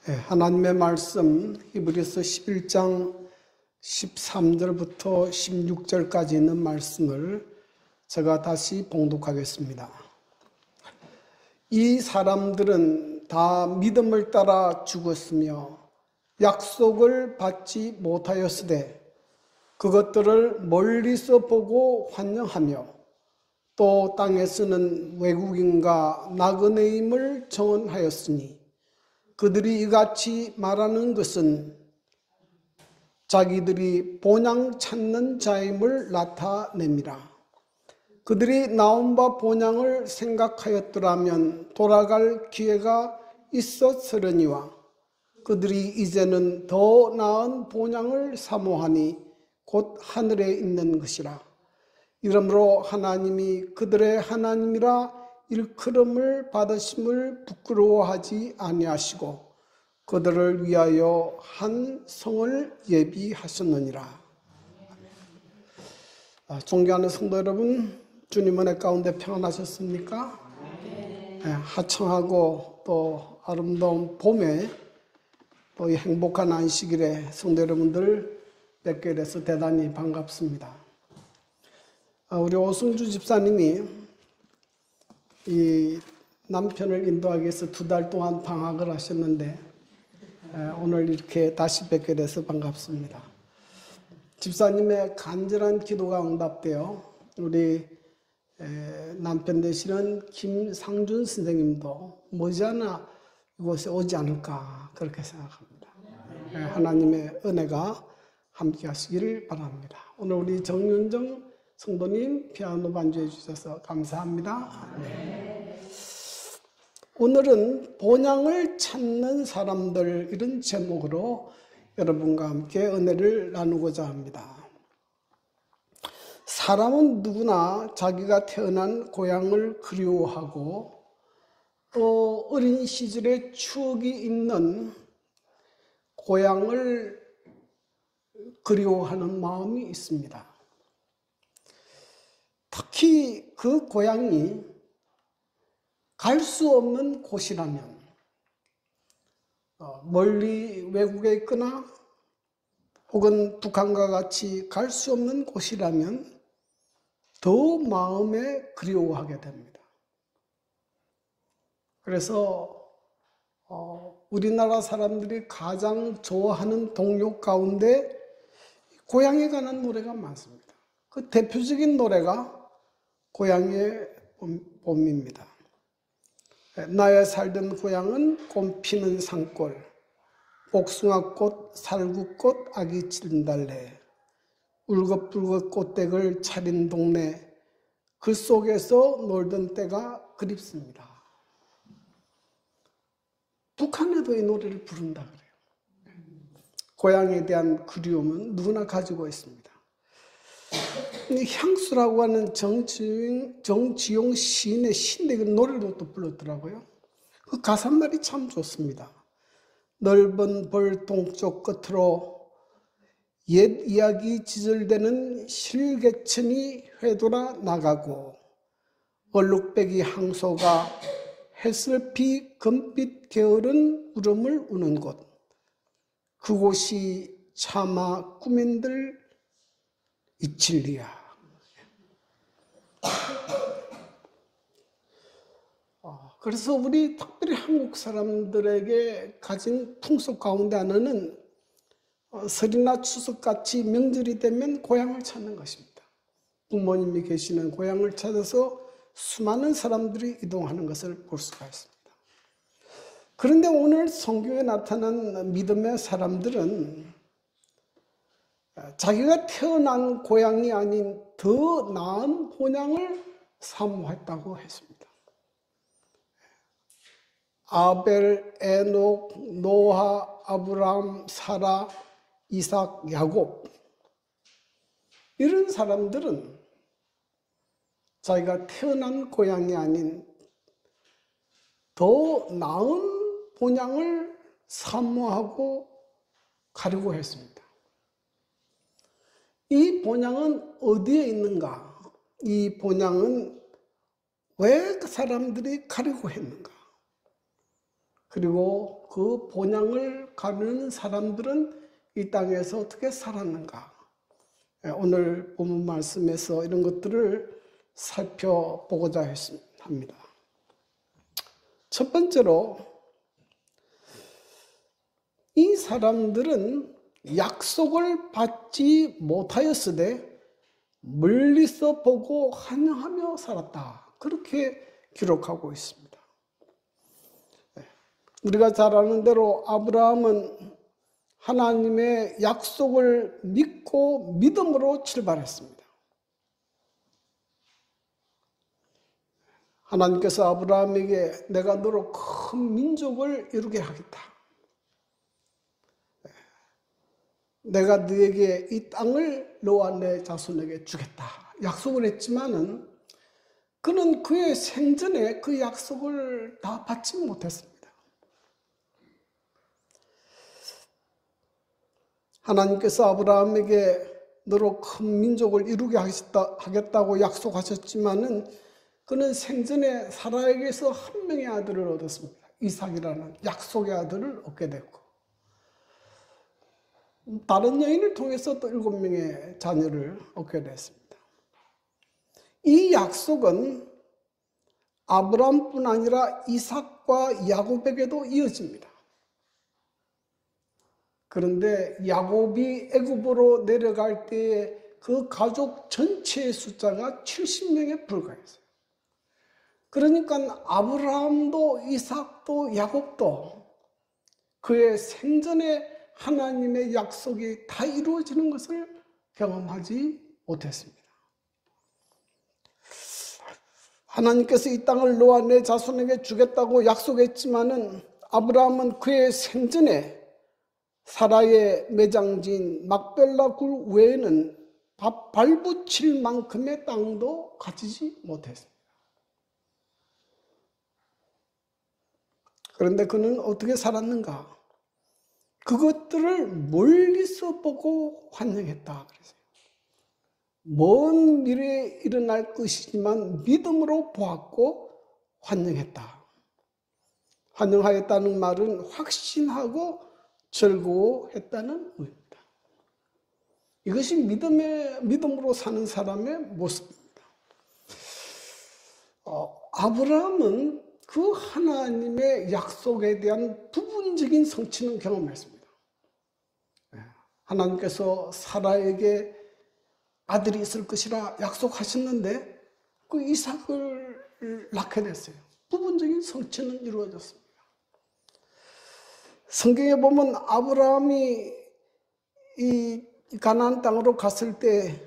하나님의 말씀 히브리서 11장 13절부터 16절까지 있는 말씀을 제가 다시 봉독하겠습니다. 이 사람들은 다 믿음을 따라 죽었으며 약속을 받지 못하였으되 그것들을 멀리서 보고 환영하며 또 땅에서는 외국인과 나그네임을 정언하였으니 그들이 이같이 말하는 것은 자기들이 본향 찾는 자임을 나타냅니다. 그들이 나온 바 본향을 생각하였더라면 돌아갈 기회가 있었으려니와 그들이 이제는 더 나은 본향을 사모하니 곧 하늘에 있는 것이라. 이러므로 하나님이 그들의 하나님이라 일컬음을 받으심을 부끄러워하지 아니하시고 그들을 위하여 한 성을 예비하셨느니라. 존경하는 성도 여러분, 주님 은혜 가운데 평안하셨습니까? 네, 하청하고 또 아름다운 봄에 또 이 행복한 안식일에 성도 여러분들 뵙게 돼서 대단히 반갑습니다. 우리 오승주 집사님이 이 남편을 인도하기 위해서 2달 동안 방학을 하셨는데 오늘 이렇게 다시 뵙게 돼서 반갑습니다. 집사님의 간절한 기도가 응답되어 우리 남편 되시는 김상준 선생님도 머지않아 이곳에 오지 않을까 그렇게 생각합니다. 하나님의 은혜가 함께 하시기를 바랍니다. 오늘 우리 정윤정 성도님 피아노 반주해 주셔서 감사합니다. 네. 오늘은 본향을 찾는 사람들 이런 제목으로 여러분과 함께 은혜를 나누고자 합니다. 사람은 누구나 자기가 태어난 고향을 그리워하고 또 어린 시절의 추억이 있는 고향을 그리워하는 마음이 있습니다. 특히 그 고향이 갈 수 없는 곳이라면, 멀리 외국에 있거나 혹은 북한과 같이 갈 수 없는 곳이라면 더 마음에 그리워하게 됩니다. 그래서 우리나라 사람들이 가장 좋아하는 동요 가운데 고향에 관한 노래가 많습니다. 그 대표적인 노래가 고향의 봄입니다. 나의 살던 고향은 꽃 피는 산골, 복숭아꽃, 살구꽃, 아기 진달래, 울긋불긋 꽃댁을 차린 동네, 그 속에서 놀던 때가 그립습니다. 북한에도 이 노래를 부른다 그래요. 고향에 대한 그리움은 누구나 가지고 있습니다. 향수라고 하는 정지용 시인의 시인데 그 노래도 또 불렀더라고요. 그 가사말이 참 좋습니다. 넓은 벌 동쪽 끝으로 옛 이야기 지절되는 실개천이 회돌아 나가고 얼룩배기 항소가 햇슬피 금빛 게으른 울음을 우는 곳, 그곳이 차마 꾸민들 이칠리야. 그래서 우리 특별히 한국 사람들에게 가진 풍속 가운데 하나는 설이나 추석같이 명절이 되면 고향을 찾는 것입니다. 부모님이 계시는 고향을 찾아서 수많은 사람들이 이동하는 것을 볼 수가 있습니다. 그런데 오늘 성경에 나타난 믿음의 사람들은 자기가 태어난 고향이 아닌 더 나은 본향을 사모했다고 했습니다. 아벨, 에녹, 노아, 아브라함, 사라, 이삭, 야곱 이런 사람들은 자기가 태어난 고향이 아닌 더 나은 본향을 사모하고 가려고 했습니다. 이 본향은 어디에 있는가? 이 본향은 왜 그 사람들이 가려고 했는가? 그리고 그 본향을 가는 사람들은 이 땅에서 어떻게 살았는가? 오늘 본문 말씀에서 이런 것들을 살펴보고자 합니다. 첫 번째로 이 사람들은 약속을 받지 못하였으되 멀리서 보고 환영하며 살았다. 그렇게 기록하고 있습니다. 우리가 잘 아는 대로 아브라함은 하나님의 약속을 믿고 믿음으로 출발했습니다. 하나님께서 아브라함에게 내가 너로 큰 민족을 이루게 하겠다. 내가 너에게 이 땅을 너와 내 자손에게 주겠다. 약속을 했지만은 그는 그의 생전에 그 약속을 다 받지 못했습니다. 하나님께서 아브라함에게 너로 큰 민족을 이루게 하겠다고 약속하셨지만은 그는 생전에 사라에게서 한 명의 아들을 얻었습니다. 이삭이라는 약속의 아들을 얻게 됐고, 다른 여인을 통해서 또 7명의 자녀를 얻게 됐습니다. 이 약속은 아브라함뿐 아니라 이삭과 야곱에게도 이어집니다. 그런데 야곱이 애굽으로 내려갈 때에 그 가족 전체의 숫자가 70명에 불과했어요. 그러니까 아브라함도 이삭도 야곱도 그의 생전에 하나님의 약속이 다 이루어지는 것을 경험하지 못했습니다. 하나님께서 이 땅을 너와 내 자손에게 주겠다고 약속했지만은 아브라함은 그의 생전에 사라의 매장지인 막벨라 굴 외에는 발붙일 만큼의 땅도 가지지 못했습니다. 그런데 그는 어떻게 살았는가? 그것들을 멀리서 보고 환영했다 그랬어요. 먼 미래에 일어날 것이지만 믿음으로 보았고 환영했다. 환영하였다는 말은 확신하고 즐거워했다는 의미입니다. 이것이 믿음으로 사는 사람의 모습입니다. 아브라함은 그 하나님의 약속에 대한 부분적인 성취는 경험했습니다. 하나님께서 사라에게 아들이 있을 것이라 약속하셨는데 그 이삭을 낳게 됐어요. 부분적인 성취는 이루어졌습니다. 성경에 보면 아브라함이 이 가나안 땅으로 갔을 때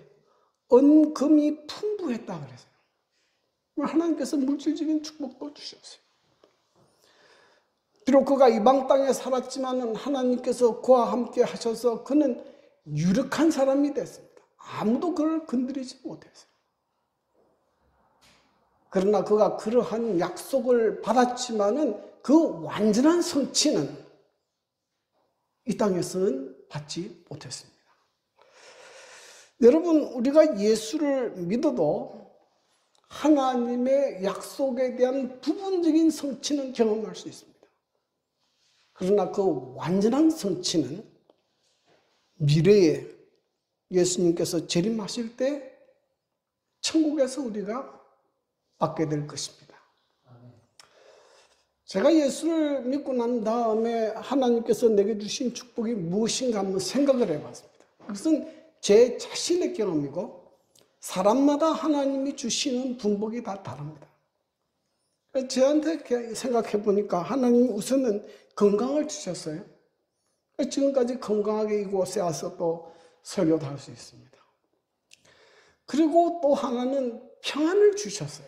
은금이 풍부했다 그랬어요. 하나님께서 물질적인 축복도 주셨어요. 비록 그가 이방 땅에 살았지만 하나님께서 그와 함께 하셔서 그는 유력한 사람이 됐습니다. 아무도 그를 건드리지 못했어요. 그러나 그가 그러한 약속을 받았지만 그 완전한 성취는 이 땅에서는 받지 못했습니다. 여러분, 우리가 예수를 믿어도 하나님의 약속에 대한 부분적인 성취는 경험할 수 있습니다. 그러나 그 완전한 성취는 미래에 예수님께서 재림하실 때 천국에서 우리가 받게 될 것입니다. 제가 예수를 믿고 난 다음에 하나님께서 내게 주신 축복이 무엇인가 한번 생각을 해봤습니다. 그것은 제 자신의 경험이고 사람마다 하나님이 주시는 분복이 다 다릅니다. 저한테 생각해 보니까 하나님 우선은 건강을 주셨어요. 지금까지 건강하게 이곳에 와서 또 설교도 할 수 있습니다. 그리고 또 하나는 평안을 주셨어요.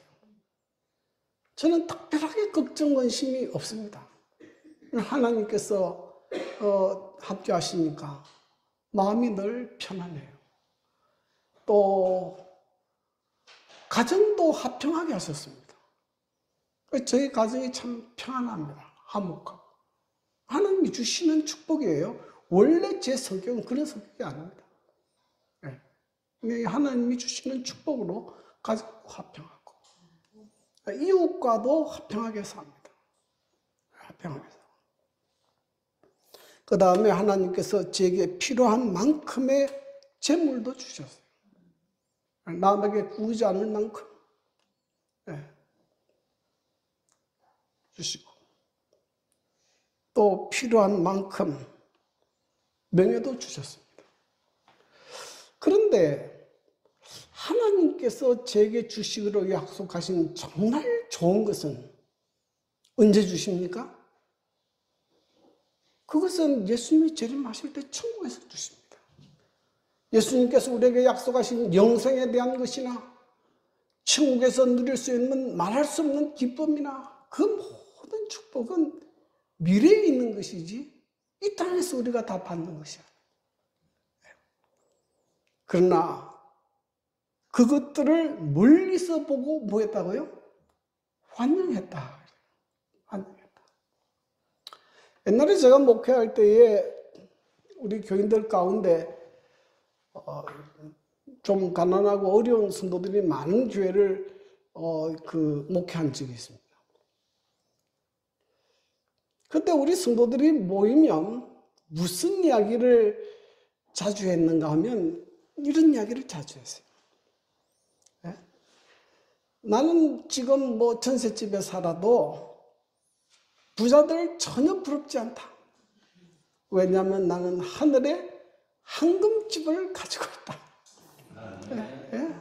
저는 특별하게 걱정, 근심이 없습니다. 하나님께서 합주하시니까 마음이 늘 편안해요. 또 가정도 화평하게 하셨습니다. 저희 가정이 참 평안합니다. 화목하고. 하나님이 주시는 축복이에요. 원래 제 성격은 그런 성격이 아닙니다. 네. 하나님이 주시는 축복으로 가정 화평하고 이웃과도 화평하게 삽니다. 화평하게 삽니다. 그 다음에 하나님께서 제게 필요한 만큼의 재물도 주셨어요. 남에게 구우지 않을 만큼 주시고, 또 필요한 만큼 명예도 주셨습니다. 그런데 하나님께서 제게 주시기로 약속하신 정말 좋은 것은 언제 주십니까? 그것은 예수님이 재림하실 때 천국에서 주십니다. 예수님께서 우리에게 약속하신 영생에 대한 것이나 천국에서 누릴 수 있는 말할 수 없는 기쁨이나 그 모든 축복은 미래에 있는 것이지 이 땅에서 우리가 다 받는 것이 아니에요. 그러나 그것들을 멀리서 보고 뭐 했다고요? 환영했다. 환영했다. 옛날에 제가 목회할 때에 우리 교인들 가운데 좀 가난하고 어려운 성도들이 많은 교회를 목회한 적이 있습니다. 그때 우리 성도들이 모이면 무슨 이야기를 자주 했는가 하면 이런 이야기를 자주 했어요. 네? 나는 지금 뭐 전셋집에 살아도 부자들 전혀 부럽지 않다. 왜냐하면 나는 하늘에 황금집을 가지고 있다. 네?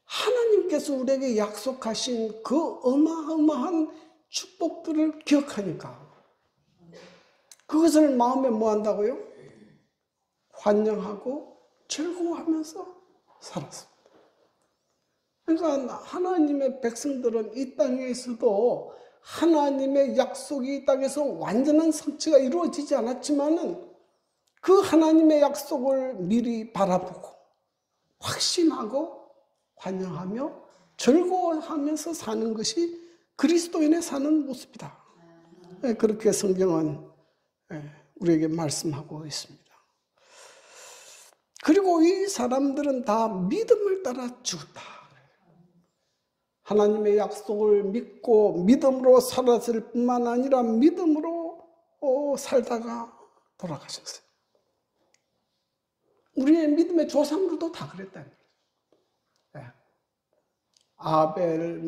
하나님께서 우리에게 약속하신 그 어마어마한 축복들을 기억하니까 그것을 마음에 뭐 한다고요? 환영하고 즐거워하면서 살았습니다. 그러니까 하나님의 백성들은 이 땅에서도 하나님의 약속이 이 땅에서 완전한 성취가 이루어지지 않았지만은 그 하나님의 약속을 미리 바라보고 확신하고 환영하며 즐거워하면서 사는 것이 그리스도인의 사는 모습이다. 그렇게 성경은 우리에게 말씀하고 있습니다. 그리고 이 사람들은 다 믿음을 따라 죽었다. 하나님의 약속을 믿고 믿음으로 살았을 뿐만 아니라 믿음으로 살다가 돌아가셨어요. 우리의 믿음의 조상들도 다 그랬다는 거예요. 아벨,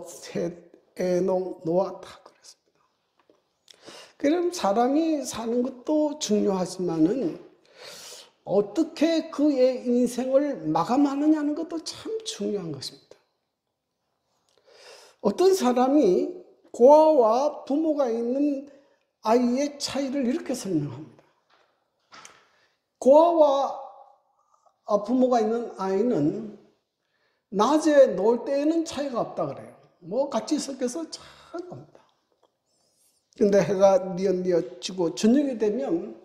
셋, 에녹, 노아 다 그랬습니다. 그럼 사람이 사는 것도 중요하지만은 어떻게 그의 인생을 마감하느냐는 것도 참 중요한 것입니다. 어떤 사람이 고아와 부모가 있는 아이의 차이를 이렇게 설명합니다. 고아와 부모가 있는 아이는 낮에 놀 때에는 차이가 없다 그래요. 뭐 같이 섞여서 잘 놉니다. 근데 해가 뉘엿뉘엿 지고 저녁이 되면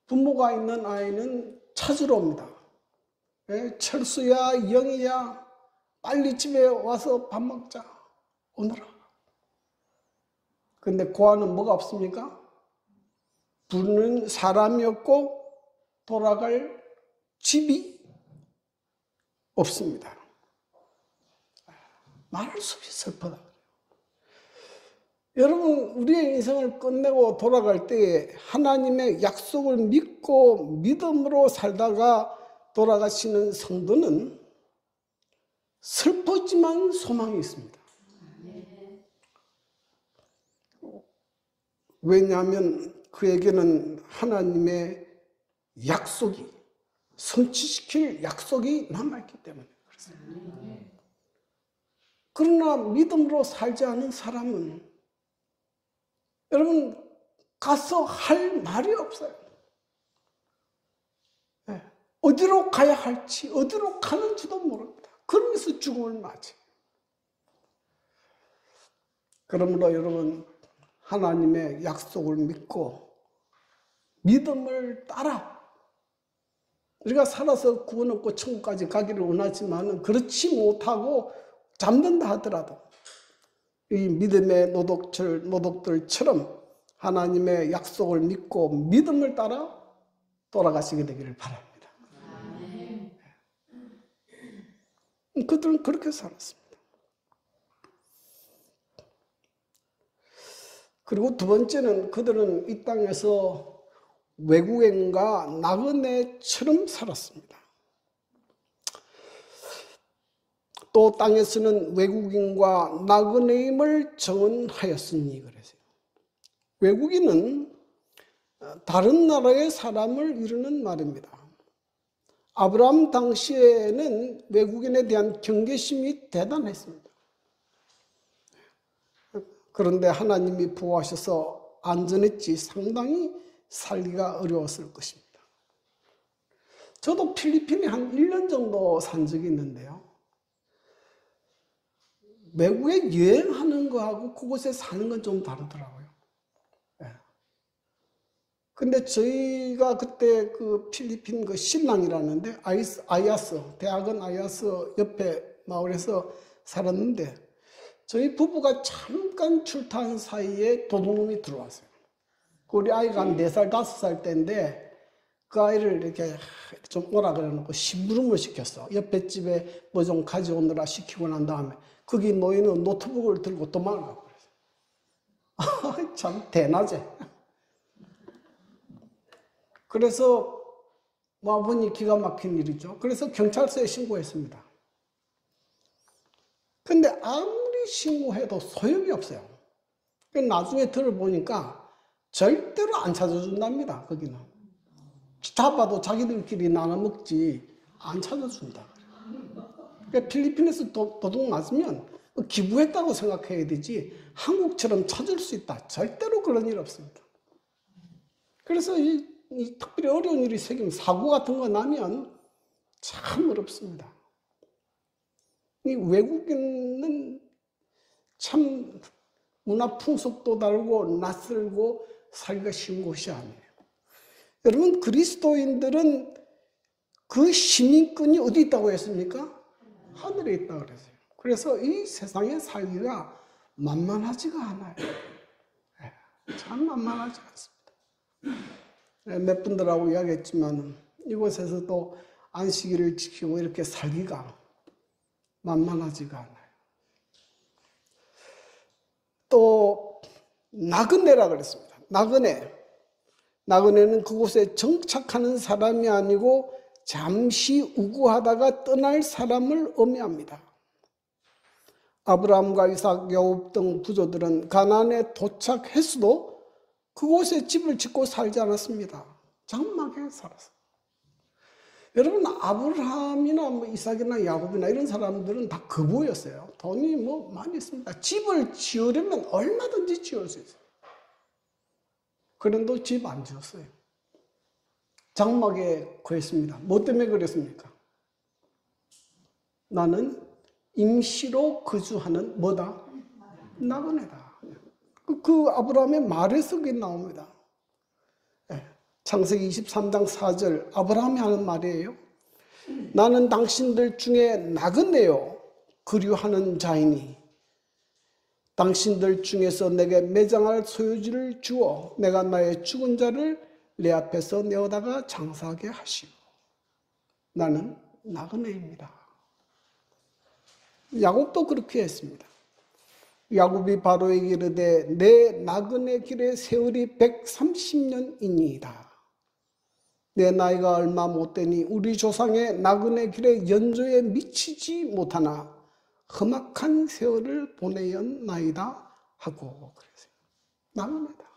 부모가 있는 아이는 찾으러 옵니다. 철수야, 영희야, 빨리 집에 와서 밥 먹자. 오너라. 근데 고아는 뭐가 없습니까? 부르는 사람이 없고 돌아갈 집이 없습니다. 말할 수 없이 슬프다. 여러분, 우리의 인생을 끝내고 돌아갈 때 하나님의 약속을 믿고 믿음으로 살다가 돌아가시는 성도는 슬프지만 소망이 있습니다. 왜냐하면 그에게는 하나님의 약속이, 성취시킬 약속이 남아있기 때문에 그렇습니다. 그러나 믿음으로 살지 않은 사람은 여러분 가서 할 말이 없어요. 어디로 가야 할지, 어디로 가는지도 모릅니다. 그러면서 죽음을 맞이해요. 그러므로 여러분 하나님의 약속을 믿고 믿음을 따라 우리가 살아서 구원 얻고 천국까지 가기를 원하지만 그렇지 못하고 잠든다 하더라도 이 믿음의 노독들처럼 하나님의 약속을 믿고 믿음을 따라 돌아가시게 되기를 바랍니다. 그들은 그렇게 살았습니다. 그리고 두 번째는 그들은 이 땅에서 외국인과 나그네처럼 살았습니다. 또 땅에서는 외국인과 나그네임을 정언하였으니 그래서요. 외국인은 다른 나라의 사람을 이루는 말입니다. 아브라함 당시에는 외국인에 대한 경계심이 대단했습니다. 그런데 하나님이 보호하셔서 안전했지 상당히 살기가 어려웠을 것입니다. 저도 필리핀에 한 1년 정도 산 적이 있는데요. 외국에 여행하는 거하고 그곳에 사는 건 좀 다르더라고요. 근데 저희가 그때 그 필리핀 그 실랑이라는데 아야스, 대학은 아야스 옆에 마을에서 살았는데 저희 부부가 잠깐 출타한 사이에 도둑놈이 들어왔어요. 우리 아이가 한 4살, 5살 때인데 그 아이를 이렇게 좀 오라 그래놓고 심부름을 시켰어. 옆에 집에 뭐 좀 가져오느라 시키고 난 다음에 거기 노인은 노트북을 들고 도망을 가고 그랬어요. 참 대낮에. 그래서 와보니 기가 막힌 일이죠. 그래서 경찰서에 신고했습니다. 근데 아무리 신고해도 소용이 없어요. 나중에 들어보니까 절대로 안 찾아준답니다. 거기는. 잡아도 자기들끼리 나눠 먹지 안 찾아준다. 그러니까 필리핀에서 도둑 맞으면 기부했다고 생각해야 되지 한국처럼 찾을 수 있다. 절대로 그런 일 없습니다. 그래서 이 특별히 어려운 일이 생기면 사고 같은 거 나면 참 어렵습니다. 이 외국인은 참 문화 풍속도 다르고 낯설고 살기가 쉬운 곳이 아니에요. 여러분 그리스도인들은 그 시민권이 어디 있다고 했습니까? 하늘에 있다고 그랬어요. 그래서 이 세상에 살기가 만만하지가 않아요. 참 만만하지 않습니다. 몇 분들하고 이야기했지만 이곳에서도 안식일을 지키고 이렇게 살기가 만만하지가 않아요. 또 나그네라 그랬습니다. 나그네는 그곳에 정착하는 사람이 아니고 잠시 우구하다가 떠날 사람을 의미합니다. 아브라함과 이삭, 야곱 등 부조들은 가나안에 도착했어도 그곳에 집을 짓고 살지 않았습니다. 장막에 살았어요. 여러분 아브라함이나 뭐 이삭이나 야곱이나 이런 사람들은 다 거부였어요. 돈이 뭐 많이 있습니다. 집을 지으려면 얼마든지 지을 수 있어요. 그런데 집 안 지었어요. 장막에 거했습니다. 뭐 때문에 그랬습니까? 나는 임시로 거주하는 뭐다? 나그네다. 그 아브라함의 말에서 그게 나옵니다. 창세기 23장 4절 아브라함이 하는 말이에요. 나는 당신들 중에 나그네요 거류하는 자이니 당신들 중에서 내게 매장할 소유지를 주어 내가 나의 죽은 자를 내 앞에서 내어다가 장사하게 하시오. 나는 나그네입니다. 야곱도 그렇게 했습니다. 야곱이 바로에게 이르되 내 나그네 길의 세월이 130년이니이다. 내 나이가 얼마 못되니 우리 조상의 나그네 길의 연조에 미치지 못하나 험악한 세월을 보내었나이다 하고 그랬어요. 나그네다.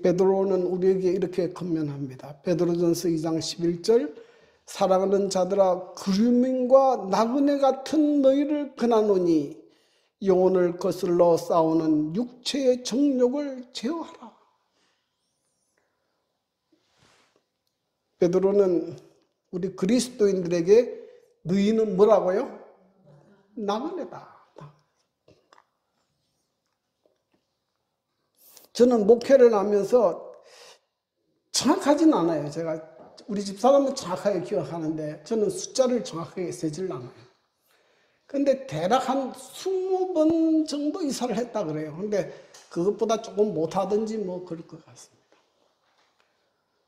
베드로는 우리에게 이렇게 권면합니다. 베드로전서 2장 11절 사랑하는 자들아 그리움과 나그네 같은 너희를 권하노니 영혼을 거슬러 싸우는 육체의 정욕을 제어하라. 베드로는 우리 그리스도인들에게 너희는 뭐라고요? 나그네다. 저는 목회를 하면서 정확하진 않아요. 제가 우리 집사람은 정확하게 기억하는데 저는 숫자를 정확하게 세질 않아요. 근데 대략 한 20번 정도 이사를 했다 그래요. 근데 그것보다 조금 못하든지 뭐 그럴 것 같습니다.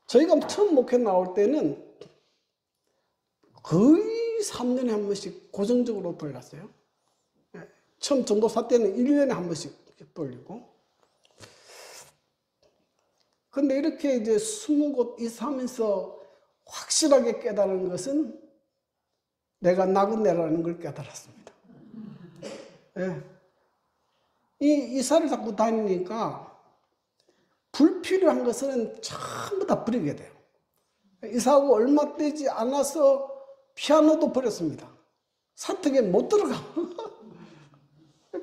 저희가 처음 목회 나올 때는 거의 3년에 한 번씩 고정적으로 돌렸어요. 처음 전도사 때는 1년에 한 번씩 돌리고. 근데 이렇게 이제 20곳 이사하면서 확실하게 깨달은 것은 내가 나그네라는 걸 깨달았습니다. 예. 이 이사를 자꾸 다니니까 불필요한 것은 전부 다 버리게 돼요. 이사하고 얼마 되지 않아서 피아노도 버렸습니다. 사택에 못 들어가.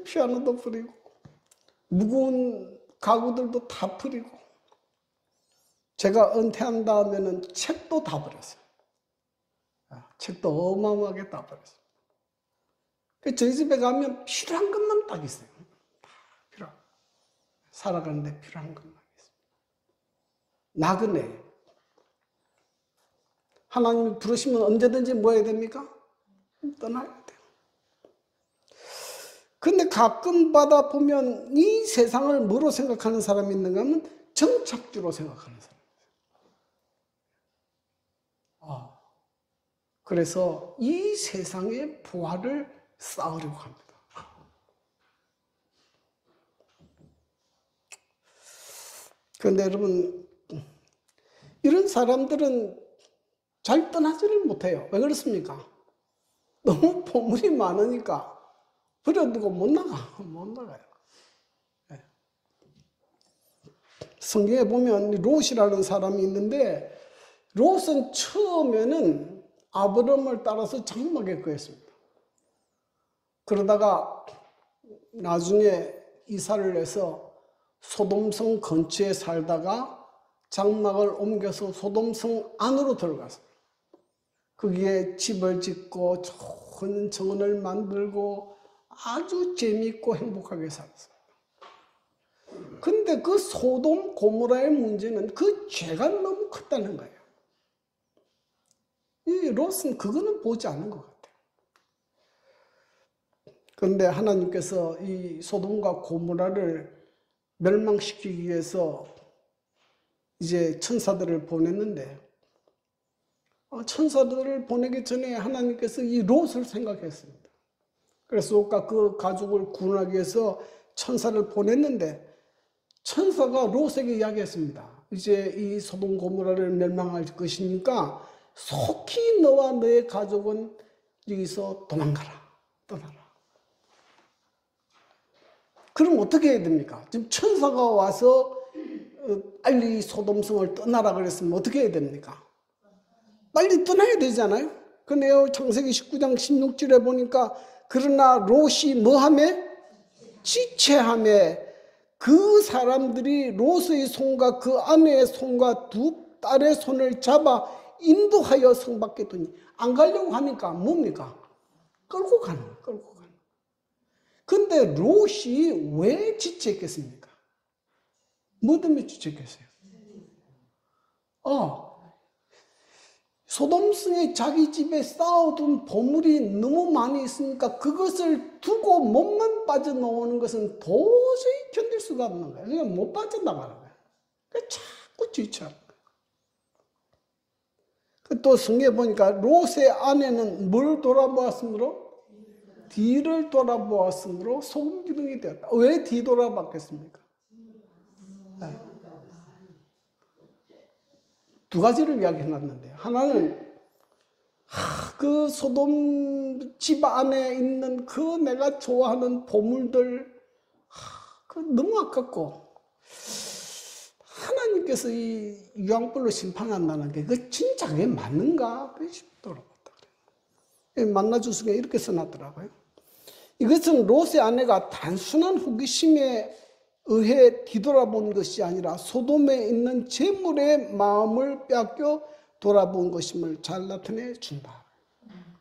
피아노도 버리고 무거운 가구들도 다 버리고 제가 은퇴한 다음에는 책도 다 버렸어요. 책도 어마어마하게 다 버렸어요. 저희 집에 가면 필요한 것만 딱 있어요. 살아가는데 필요한 것만 있어요. 나그네. 하나님이 부르시면 언제든지 뭐 해야 됩니까? 떠나야 돼요. 근데 가끔 받아 보면 이 세상을 뭐로 생각하는 사람이 있는가 하면 정착주로 생각하는 사람. 그래서 이 세상의 부활을 쌓으려고 합니다. 그런데 여러분, 이런 사람들은 잘 떠나지를 못해요. 왜 그렇습니까? 너무 보물이 많으니까 버려두고 못 나가요. 네. 성경에 보면 롯이라는 사람이 있는데 롯은 처음에는 아브람을 따라서 장막에 거했습니다. 그러다가 나중에 이사를 해서 소돔성 근처에 살다가 장막을 옮겨서 소돔성 안으로 들어갔어요. 거기에 집을 짓고 좋은 정원을 만들고 아주 재미있고 행복하게 살았어요. 근데 그 소돔 고모라의 문제는 그 죄가 너무 컸다는 거예요. 이 롯은 그거는 보지 않은 것 같아요. 그런데 하나님께서 이 소돔과 고모라를 멸망시키기 위해서 이제 천사들을 보냈는데 천사들을 보내기 전에 하나님께서 이 롯을 생각했습니다. 그래서 롯과 그 가족을 구원하기 위해서 천사를 보냈는데 천사가 롯에게 이야기했습니다. 이제 이 소돔 고모라를 멸망할 것이니까 속히 너와 너의 가족은 여기서 도망가라. 떠나라. 그럼 어떻게 해야 됩니까? 지금 천사가 와서 빨리 소돔성을 떠나라 그랬으면 어떻게 해야 됩니까? 빨리 떠나야 되잖아요. 근데요, 창세기 19장 16절에 보니까 그러나 롯이 뭐하매? 지체하매 그 사람들이 롯의 손과 그 아내의 손과 두 딸의 손을 잡아 인도하여 성 밖에 두니 안 가려고 하니까 뭡니까? 끌고 가는 거예요. 끌고 가는. 근데 롯이 왜 지체했겠습니까? 뭐 때문에 지체했겠어요? 소돔성에 자기 집에 쌓아둔 보물이 너무 많이 있으니까 그것을 두고 몸만 빠져나오는 것은 도저히 견딜 수가 없는 거예요. 그러니까 못 빠져나가는 거예요. 그러니까 자꾸 지체하는 거예요. 또 성경에 보니까 롯의 아내는 뭘 돌아보았으므로? 뒤를 돌아보았으므로 소금기둥이 되었다. 왜 뒤돌아봤겠습니까? 네. 두 가지를 이야기해놨는데 하나는 그 소돔 집 안에 있는 그 내가 좋아하는 보물들 그 너무 아깝고 하나님께서 이 유황불로 심판한다는 게 그 진짜 그게 맞는가 싶더라고요. 만나주성에 이렇게 써놨더라고요. 이것은 롯의 아내가 단순한 호기심에 의해 뒤돌아본 것이 아니라 소돔에 있는 재물의 마음을 빼앗겨 돌아본 것임을 잘 나타내 준다.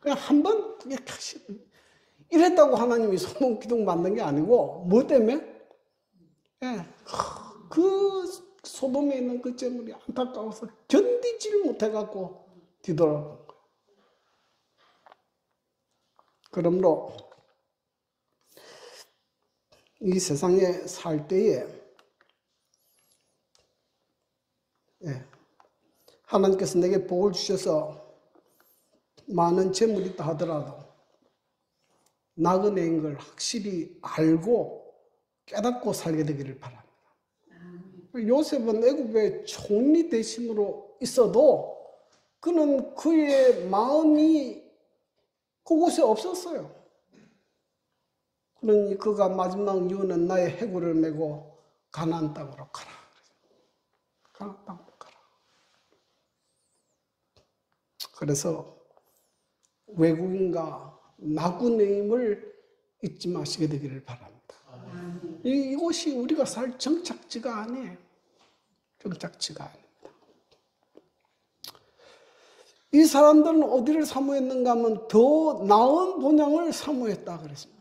그냥 한번 이랬다고 하나님이 소돔 기둥 만든 게 아니고 뭐 때문에? 그 소돔에 있는 그 재물이 안타까워서 견디지를 못해갖고 뒤돌아본 거예요. 그러므로 이 세상에 살 때에 하나님께서 내게 복을 주셔서 많은 재물이 있다 하더라도 나그네인 걸 확실히 알고 깨닫고 살게 되기를 바랍니다. 요셉은 애굽의 총리 대신으로 있어도 그는 그의 마음이 그곳에 없었어요. 그러니 그가 마지막 유언은 나의 해골을 메고 가나안 땅으로 가라. 가나안 땅으로 가라. 그래서 외국인과 나그네임을 잊지 마시게 되기를 바랍니다. 이곳이 우리가 살 정착지가 아니에요. 정착지가 아닙니다. 이 사람들은 어디를 사모했는가 하면 더 나은 본향을 사모했다 그랬습니다.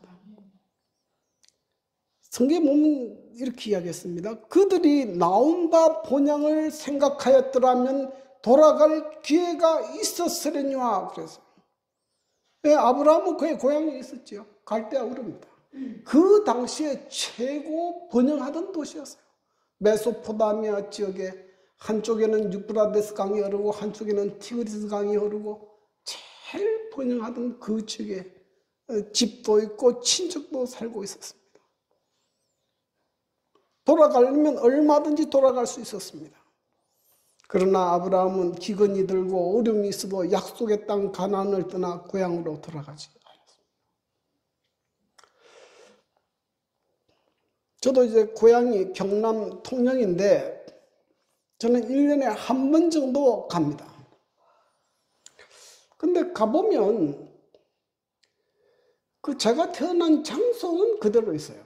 성경에 보면 이렇게 이야기했습니다. 그들이 나온바 본향을 생각하였더라면 돌아갈 기회가 있었으려니와 그래서 아브라함은 그의 고향에 있었죠. 갈대아 우르입니다. 그 당시에 최고 번영하던 도시였어요. 메소포타미아 지역에 한쪽에는 유프라데스 강이 흐르고 한쪽에는 티그리스 강이 흐르고 제일 번영하던 그 지역에 집도 있고 친척도 살고 있었습니다. 돌아가려면 얼마든지 돌아갈 수 있었습니다. 그러나 아브라함은 기근이 들고 어려움이 있어도 약속의 땅 가나안을 떠나 고향으로 돌아가지 않았습니다. 저도 이제 고향이 경남 통영인데 저는 1년에 한 번 정도 갑니다. 근데 가보면 그 제가 태어난 장소는 그대로 있어요.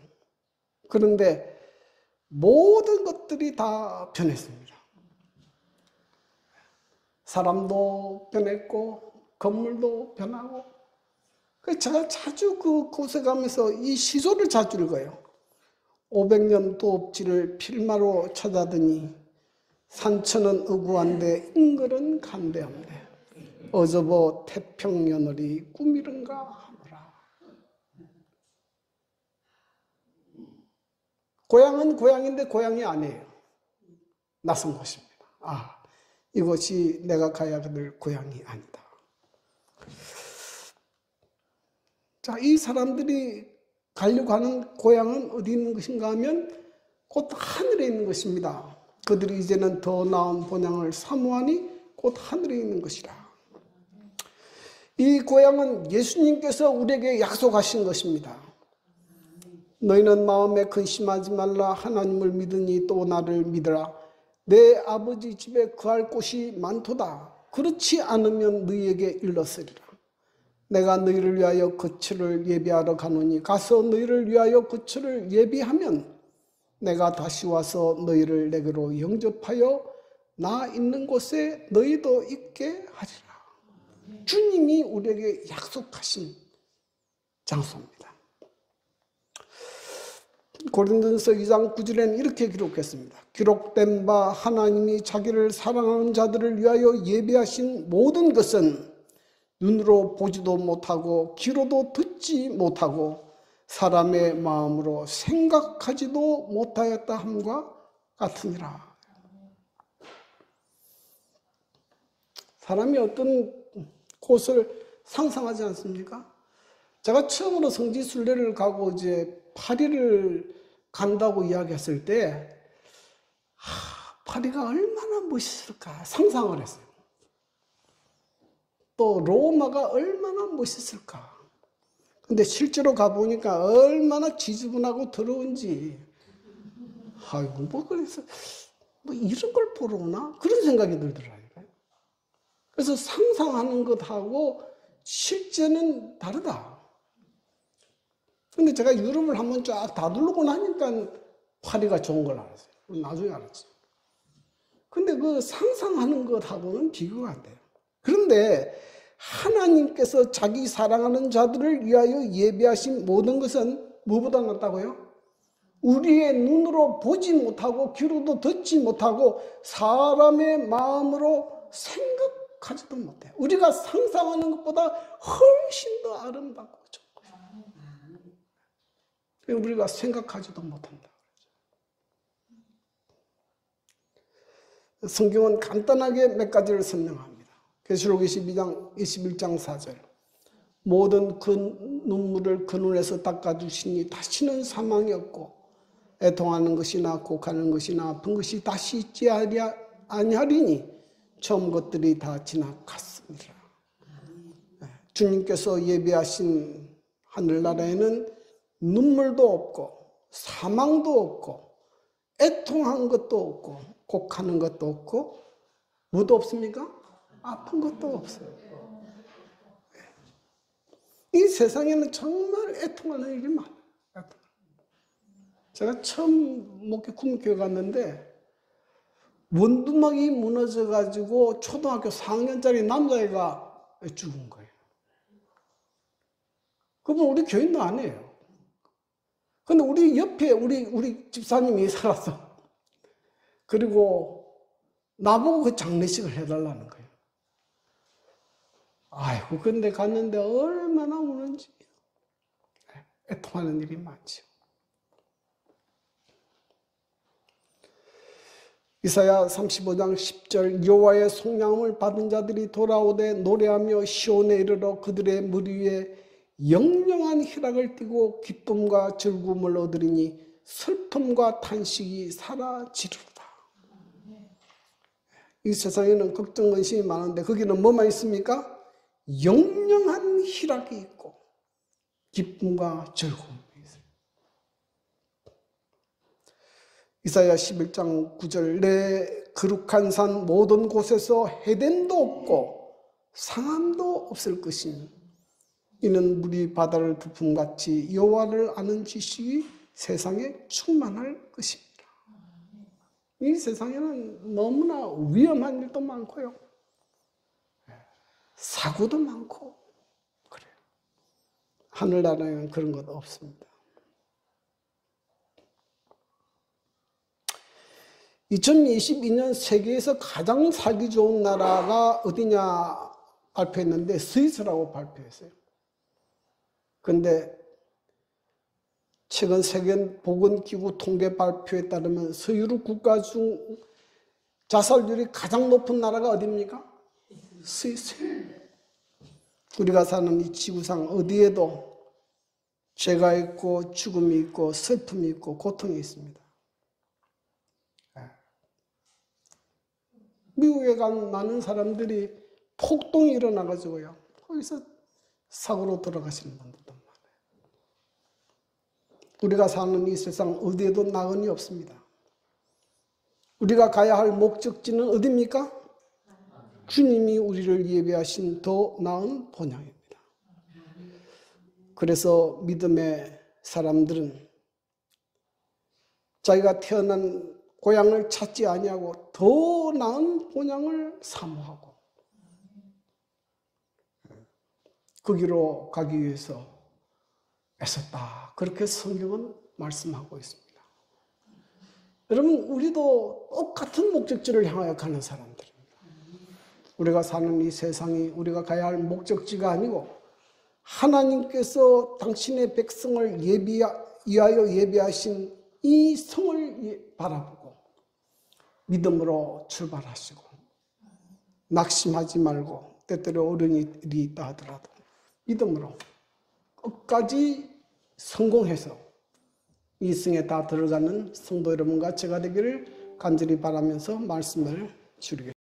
그런데 모든 것들이 다 변했습니다. 사람도 변했고 건물도 변하고 제가 자주 그곳에 가면서 이 시조를 자주 읽어요. 500년 도읍지를 필마로 찾아더니 산천은 의구한데 인걸은 간대없네. 어저버 태평연월이 꿈이른가 하노라. 고향은 고향인데 고향이 아니에요. 낯선 곳입니다. 이것이 내가 가야 될 고향이 아니다. 자, 이 사람들이 가려고 하는 고향은 어디 있는 것인가 하면 곧 하늘에 있는 것입니다. 그들이 이제는 더 나은 본향을 사모하니 곧 하늘에 있는 것이라. 이 고향은 예수님께서 우리에게 약속하신 것입니다. 너희는 마음에 근심하지 말라. 하나님을 믿으니 또 나를 믿으라. 내 아버지 집에 거할 곳이 많도다. 그렇지 않으면 너희에게 일렀으리라. 내가 너희를 위하여 거처를 예비하러 가노니 가서 너희를 위하여 거처를 예비하면 내가 다시 와서 너희를 내게로 영접하여 나 있는 곳에 너희도 있게 하리라. 주님이 우리에게 약속하신 장소입니다. 고린도전서 2장 9절에는 이렇게 기록했습니다. 기록된 바 하나님이 자기를 사랑하는 자들을 위하여 예비하신 모든 것은 눈으로 보지도 못하고 귀로도 듣지 못하고 사람의 마음으로 생각하지도 못하였다 함과 같으니라. 사람이 어떤 곳을 상상하지 않습니까? 제가 처음으로 성지순례를 가고 이제 파리를 간다고 이야기했을 때 파리가 얼마나 멋있을까 상상을 했어요. 또 로마가 얼마나 멋있을까. 근데 실제로 가보니까 얼마나 지저분하고 더러운지 아이고 그래서 이런 걸 보러 오나? 그런 생각이 들더라고요. 그래서 상상하는 것하고 실제는 다르다. 근데 제가 유럽을 한번 쫙 다둘러고 나니까 파리가 좋은 걸 알았어요. 나중에 알았죠. 근데 그 상상하는 것하고는 비교가 안 돼요. 그런데 하나님께서 자기 사랑하는 자들을 위하여 예비하신 모든 것은 뭐보다 낫다고요? 우리의 눈으로 보지 못하고 귀로도 듣지 못하고 사람의 마음으로 생각하지도 못해요. 우리가 상상하는 것보다 훨씬 더 아름답고 우리가 생각하지도 못한다. 성경은 간단하게 몇 가지를 설명합니다. 계시록 21장 4절. 모든 그 눈물을 그 눈에서 닦아주시니 다시는 사망이 없고 애통하는 것이나 곡하는 것이나 아픈 것이 다시 있지 아니하리니 처음 것들이 다 지나갔습니다. 주님께서 예비하신 하늘나라에는 눈물도 없고 사망도 없고 애통한 것도 없고 곡하는 것도 없고 뭐도 없습니까? 아픈 것도 없어요. 이 세상에는 정말 애통하는 일이 많아요. 제가 처음 목회 구문교회 갔는데 원두막이 무너져가지고 초등학교 4학년짜리 남자애가 죽은 거예요. 그분 우리 교인도 아니에요. 근데 우리 옆에 우리 집사님이 살았어. 그리고 나보고 그 장례식을 해달라는 거예요. 아이고, 근데 갔는데 얼마나 우는지. 애통하는 일이 많죠. 이사야 35장 10절 여호와의 속량함을 받은 자들이 돌아오되 노래하며 시온에 이르러 그들의 머리 위에 영영한 희락을 띠고 기쁨과 즐거움을 얻으리니 슬픔과 탄식이 사라지리로다. 이 세상에는 걱정 근심이 많은데 거기는 뭐만 있습니까? 영영한 희락이 있고 기쁨과 즐거움이 있어요. 이사야 11장 9절 내 거룩한 산 모든 곳에서 해됨도 없고 상함도 없을 것이니 이는 물이 바다를 두품같이 여호와를 아는 지식이 세상에 충만할 것입니다. 이 세상에는 너무나 위험한 일도 많고요. 사고도 많고 그래요. 하늘나라에는 그런 것 없습니다. 2022년 세계에서 가장 살기 좋은 나라가 어디냐 발표했는데 스위스라고 발표했어요. 그런데 최근 세계보건기구 통계 발표에 따르면 서유럽 국가 중 자살률이 가장 높은 나라가 어디입니까? 스위스. 우리가 사는 이 지구상 어디에도 죄가 있고 죽음이 있고 슬픔이 있고 고통이 있습니다. 미국에 간 많은 사람들이 폭동이 일어나가지고요. 거기서 사고로 돌아가시는 분들도 많아요. 우리가 사는 이 세상 어디에도 나은이 없습니다. 우리가 가야 할 목적지는 어디입니까? 주님이 우리를 예비하신 더 나은 본향입니다. 그래서 믿음의 사람들은 자기가 태어난 고향을 찾지 아니하고 더 나은 본향을 사모하고 거기로 가기 위해서 애썼다. 그렇게 성경은 말씀하고 있습니다. 여러분, 우리도 똑같은 목적지를 향하여 가는 사람들입니다. 우리가 사는 이 세상이 우리가 가야 할 목적지가 아니고 하나님께서 당신의 백성을 위하여 예비하신 이 성을 바라보고 믿음으로 출발하시고 낙심하지 말고 때때로 어려운 일이 있다 하더라도 믿음으로 끝까지 성공해서 이 승에 다 들어가는 성도 여러분과 제가 되기를 간절히 바라면서 말씀을 줄이겠습니다.